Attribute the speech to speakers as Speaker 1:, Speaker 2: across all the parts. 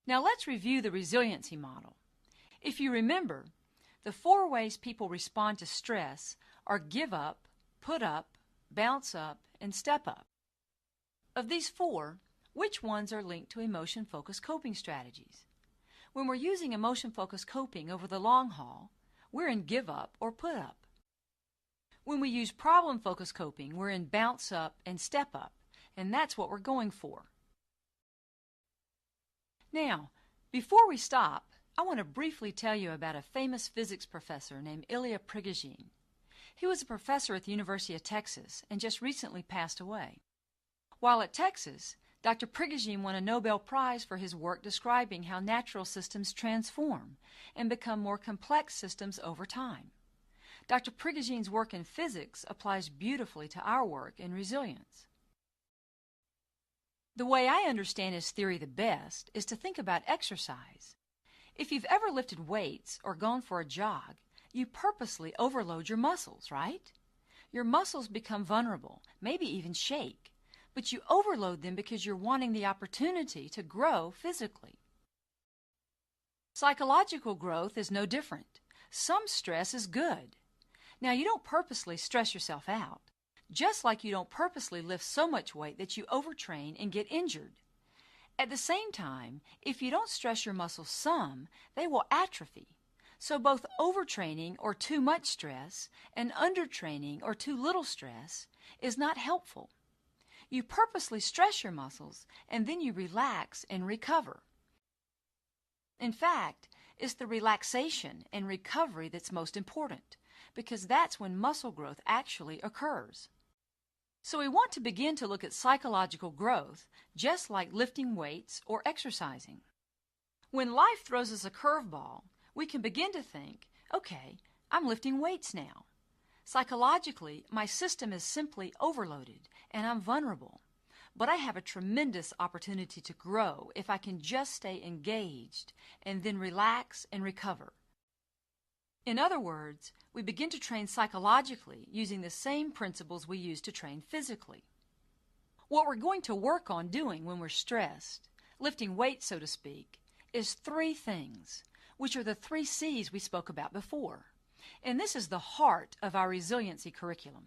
Speaker 1: Now let's review the resiliency model. If you remember, the 4 ways people respond to stress are give up, put up, bounce up, and step up. Of these 4, which ones are linked to emotion-focused coping strategies? When we're using emotion-focused coping over the long haul, we're in give up or put up. When we use problem-focused coping, we're in bounce up and step up, and that's what we're going for. Now, before we stop, I want to briefly tell you about a famous physics professor named Ilya Prigogine. He was a professor at the University of Texas and just recently passed away. While at Texas, Dr. Prigogine won a Nobel Prize for his work describing how natural systems transform and become more complex systems over time. Dr. Prigogine's work in physics applies beautifully to our work in resilience. The way I understand his theory the best is to think about exercise. If you've ever lifted weights or gone for a jog, you purposely overload your muscles, right? Your muscles become vulnerable, maybe even shake, but you overload them because you're wanting the opportunity to grow physically. Psychological growth is no different. Some stress is good. Now, you don't purposely stress yourself out, just like you don't purposely lift so much weight that you overtrain and get injured. At the same time, if you don't stress your muscles some, they will atrophy. So both overtraining or too much stress and undertraining or too little stress is not helpful. You purposely stress your muscles and then you relax and recover. In fact, it's the relaxation and recovery that's most important, because that's when muscle growth actually occurs. So we want to begin to look at psychological growth just like lifting weights or exercising. When life throws us a curveball, we can begin to think, okay, I'm lifting weights now. Psychologically, my system is simply overloaded and I'm vulnerable. But I have a tremendous opportunity to grow if I can just stay engaged and then relax and recover. In other words, we begin to train psychologically using the same principles we use to train physically. What we're going to work on doing when we're stressed, lifting weights so to speak, is 3 things, which are the 3 C's we spoke about before. And this is the heart of our resiliency curriculum.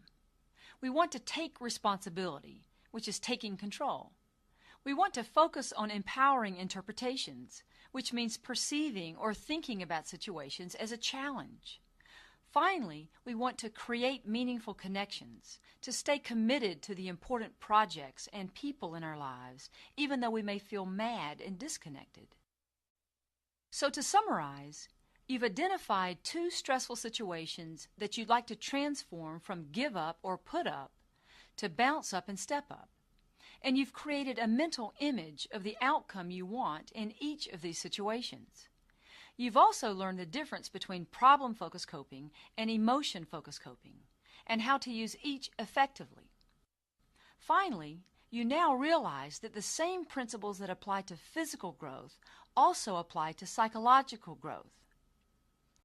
Speaker 1: We want to take responsibility, which is taking control. We want to focus on empowering interpretations, which means perceiving or thinking about situations as a challenge. Finally, we want to create meaningful connections, to stay committed to the important projects and people in our lives, even though we may feel mad and disconnected. So to summarize, you've identified 2 stressful situations that you'd like to transform from give up or put up to bounce up and step up. And you've created a mental image of the outcome you want in each of these situations. You've also learned the difference between problem-focused coping and emotion-focused coping, and how to use each effectively. Finally, you now realize that the same principles that apply to physical growth also apply to psychological growth.